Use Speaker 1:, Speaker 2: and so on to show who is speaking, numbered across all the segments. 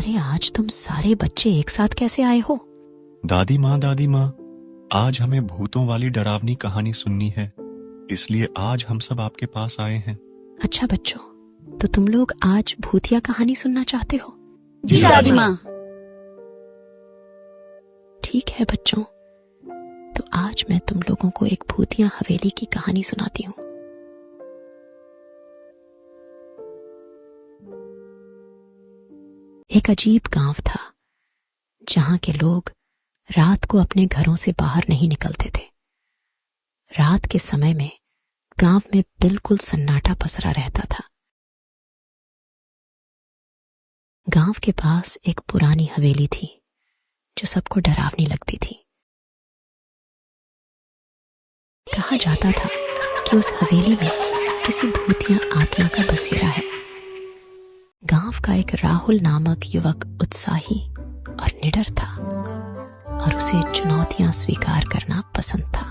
Speaker 1: अरे आज तुम सारे बच्चे एक साथ कैसे आए हो?
Speaker 2: दादी माँ, आज हमें भूतों वाली डरावनी कहानी सुननी है, इसलिए आज हम सब आपके पास आए हैं।
Speaker 1: अच्छा बच्चों, तो तुम लोग आज भूतिया कहानी सुनना चाहते हो?
Speaker 3: जी दादी माँ।
Speaker 1: ठीक है बच्चों, तो आज मैं तुम लोगों को एक भूतिया हवेली की कहानी सुनाती हूँ। एक अजीब गांव था जहां के लोग रात को अपने घरों से बाहर नहीं निकलते थे। रात के समय में गांव में बिल्कुल सन्नाटा पसरा रहता था। गांव के पास एक पुरानी हवेली थी जो सबको डरावनी लगती थी। कहा जाता था कि उस हवेली में किसी भूतिया आत्मा का बसेरा है। गांव का एक राहुल नामक युवक उत्साही और निडर था और उसे चुनौतियां स्वीकार करना पसंद था।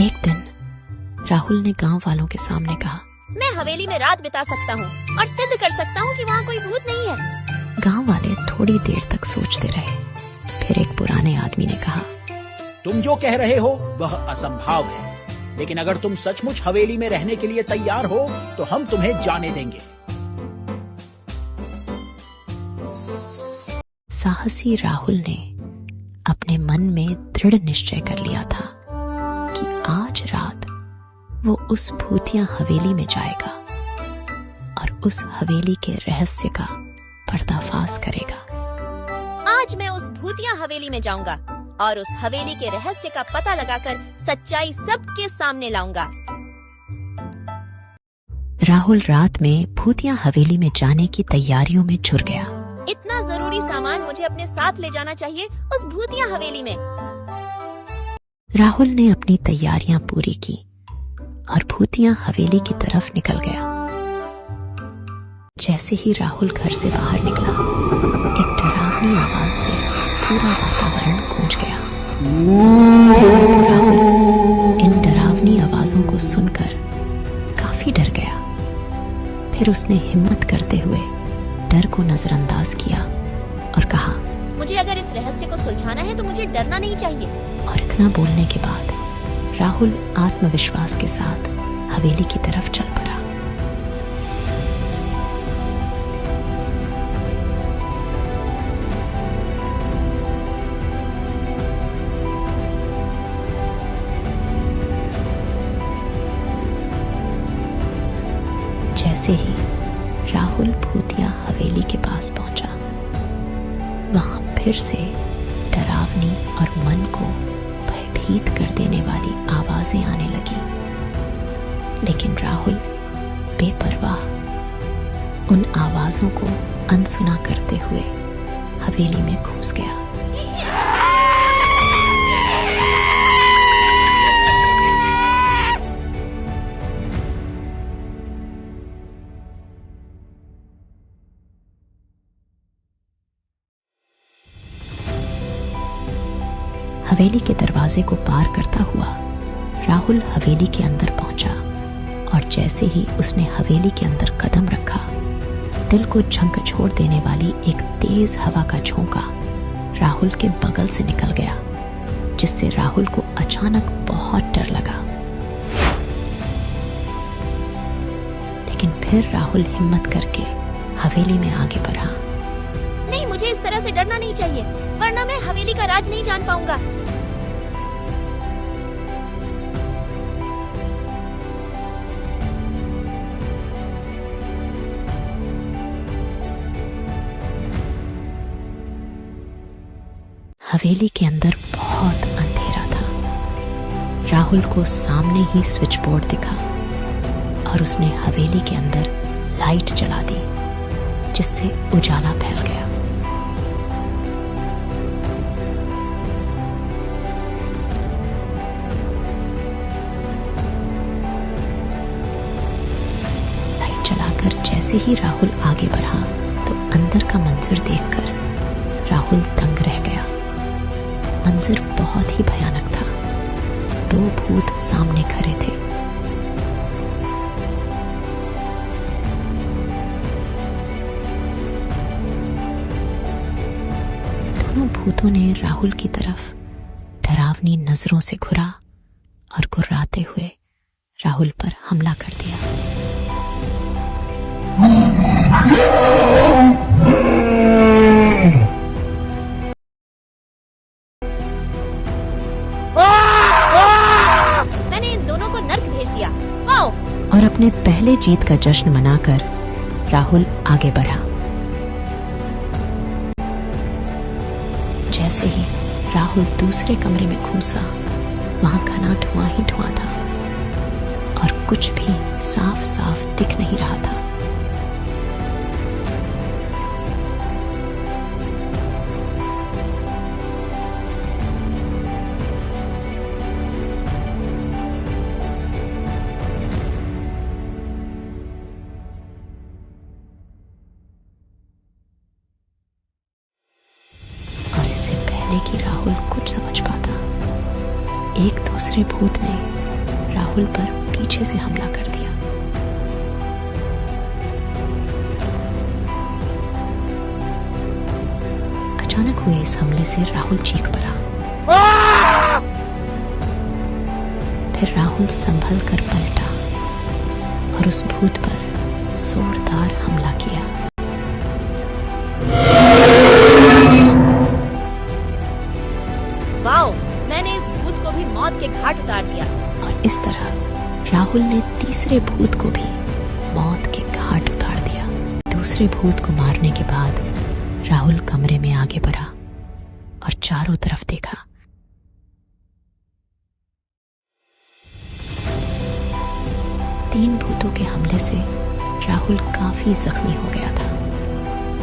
Speaker 1: एक दिन राहुल ने गांव वालों के सामने कहा,
Speaker 3: मैं हवेली में रात बिता सकता हूँ और सिद्ध कर सकता हूँ कि वहाँ कोई भूत नहीं है।
Speaker 1: गांव वाले थोड़ी देर तक सोचते रहे। फिर एक पुराने आदमी ने कहा,
Speaker 4: तुम जो कह रहे हो वह असंभव है, लेकिन अगर तुम सचमुच हवेली में रहने के लिए तैयार हो तो हम तुम्हें जाने देंगे।
Speaker 1: साहसी राहुल ने अपने मन में दृढ़ निश्चय कर लिया था कि आज रात वो उस भूतिया हवेली में जाएगा और उस हवेली के रहस्य का पर्दाफाश करेगा।
Speaker 3: आज मैं उस भूतिया हवेली में जाऊंगा और उस हवेली के रहस्य का पता लगाकर सच्चाई सबके सामने लाऊंगा।
Speaker 1: राहुल रात में भूतिया हवेली में जाने की तैयारियों में जुट गया।
Speaker 3: इतना जरूरी सामान मुझे अपने साथ ले जाना चाहिए उस भूतिया हवेली में।
Speaker 1: राहुल ने अपनी तैयारियां पूरी की और भूतिया हवेली की तरफ निकल गया। जैसे ही राहुल घर से बाहर निकला, एक डरावनी आवाज से पूरा वातावरण गूंज गया। राहुल इन डरावनी आवाजों को सुनकर काफी डर गया। फिर उसने हिम्मत करते हुए डर को नजरअंदाज किया और कहा,
Speaker 3: मुझे अगर इस रहस्य को सुलझाना है तो मुझे डरना नहीं चाहिए।
Speaker 1: और इतना बोलने के बाद राहुल आत्मविश्वास के साथ हवेली की तरफ चल पड़ा। जैसे ही राहुल भूतिया हवेली के पास पहुंचा, वहां फिर से डरावनी और मन को भयभीत कर देने वाली आवाजें आने लगी। लेकिन राहुल बेपरवाह उन आवाजों को अनसुना करते हुए हवेली में घुस गया। हवेली के दरवाजे को पार करता हुआ राहुल हवेली के अंदर पहुंचा और जैसे ही उसने हवेली के अंदर कदम रखा, दिल को झकझोर देने वाली एक तेज हवा का झोंका राहुल के बगल से निकल गया, जिससे राहुल को अचानक बहुत डर लगा। लेकिन फिर राहुल हिम्मत करके हवेली में आगे बढ़ा।
Speaker 3: नहीं, मुझे इस तरह से डरना नहीं चाहिए, वरना मैं हवेली का राज नहीं जान पाऊंगा।
Speaker 1: हवेली के अंदर बहुत अंधेरा था। राहुल को सामने ही स्विच बोर्ड दिखा और उसने हवेली के अंदर लाइट जला दी। जिससे उजाला फैल गया। लाइट जलाकर जैसे ही राहुल आगे बढ़ा तो अंदर का मंजर देखकर राहुल दंग रह गया। मंजर बहुत ही भयानक था। 2 भूत सामने खड़े थे। दोनों भूतों ने राहुल की तरफ डरावनी नजरों से घुरा और गुर्राते हुए राहुल पर हमला कर दिया।
Speaker 3: मैंने इन दोनों को नर्क भेज दिया। वाओ!
Speaker 1: और अपने पहले जीत का जश्न मनाकर राहुल आगे बढ़ा। जैसे ही राहुल दूसरे कमरे में घुसा, वहां घना धुआं ही धुआं था और कुछ भी साफ साफ दिख नहीं रहा था। इससे पहले कि राहुल कुछ समझ पाता, एक दूसरे भूत ने राहुल पर पीछे से हमला कर दिया। अचानक हुए इस हमले से राहुल चीख पड़ा। फिर राहुल संभल कर पलटा और उस भूत पर जोरदार हमला किया।
Speaker 3: वाओ! मैंने इस भूत को भी मौत के घाट उतार दिया।
Speaker 1: और इस तरह राहुल ने तीसरे भूत को भी मौत के घाट उतार दिया। दूसरे भूत को मारने के बाद राहुल कमरे में आगे बढ़ा और चारों तरफ देखा। तीन भूतों के हमले से राहुल काफी जख्मी हो गया था।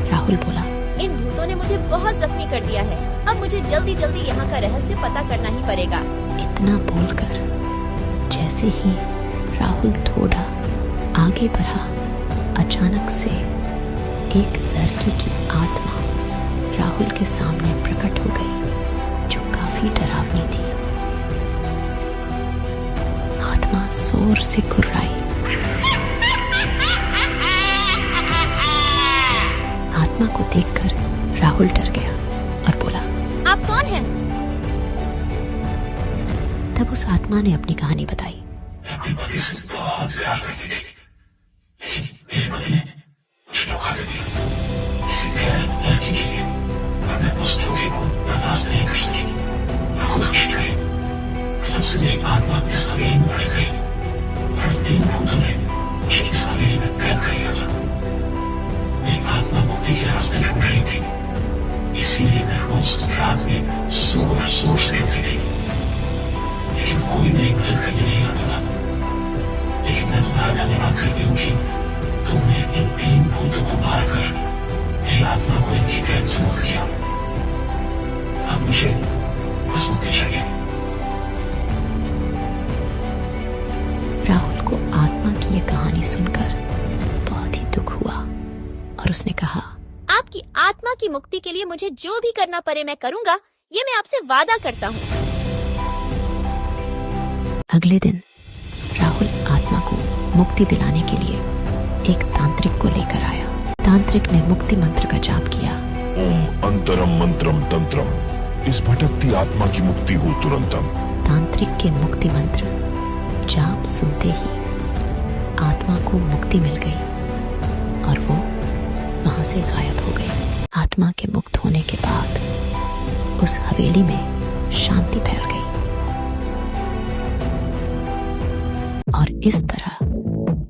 Speaker 1: राहुल बोला,
Speaker 3: इन भूतों ने मुझे बहुत जख्मी कर दिया है। अब मुझे जल्दी जल्दी यहाँ का रहस्य पता करना ही पड़ेगा।
Speaker 1: इतना बोलकर जैसे ही राहुल थोड़ा आगे बढ़ा, अचानक से एक लड़की की आत्मा राहुल के सामने प्रकट हो गई, जो काफी डरावनी थी। आत्मा जोर से गुर्राई। आत्मा को देखकर राहुल डर गया और बोला,
Speaker 3: आप कौन हैं?
Speaker 1: तब उस आत्मा ने अपनी कहानी बताई।
Speaker 5: अपनी पति से बहुत प्यार करती थी, लेकिन मेरे पति ने कुछ धोखा दे दिया। किसी गैर लड़की के लिए मैं उस धोखे को बर्दाश्त नहीं कर सकी। मैं खुद खुश रही। तब से मेरी आत्मा इस हवेली में बढ़ गई और 3 भूतों ने मुझे इस हवेली में कैद कर लिया था। मेरी आत्मा मुक्ति के रास्ते ढूंढ रही थी, इसीलिए मैं रोज रात में जोर जोर से रोती थी, लेकिन कोई मेरी मदद करने नहीं आता था। लेकिन मैं तुम्हारा धन्यवाद करती हूँ कि तुमने इन 3 भूतों को मारकर मेरी आत्मा को इनकी कैद से मुक्त किया। अब मुझे बस मुक्ति चाहिए।
Speaker 1: राहुल को आत्मा की यह कहानी सुनकर बहुत ही दुख हुआ और उसने कहा,
Speaker 3: आपकी आत्मा की मुक्ति के लिए मुझे जो भी करना पड़े मैं करूंगा, ये मैं आपसे वादा करता हूँ।
Speaker 1: अगले दिन राहुल आत्मा को मुक्ति दिलाने के लिए एक तांत्रिक को लेकर आया। तांत्रिक ने मुक्ति मंत्र का जाप किया।
Speaker 6: ओम अंतरम मंत्रम तंत्रम, इस भटकती आत्मा की मुक्ति हो तुरंतम।
Speaker 1: तांत्रिक के मुक्ति मंत्र जाप सुनते ही आत्मा को मुक्ति मिल गई और वो वहां से गायब हो गई। आत्मा के मुक्त होने के बाद उस हवेली में शांति फैल गई और इस तरह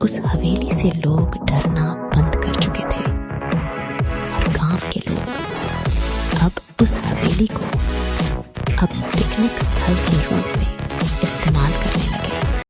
Speaker 1: उस हवेली से लोग डरना बंद कर चुके थे और गांव के लोग अब उस हवेली को अब पिकनिक स्थल के रूप में इस्तेमाल करने लगे।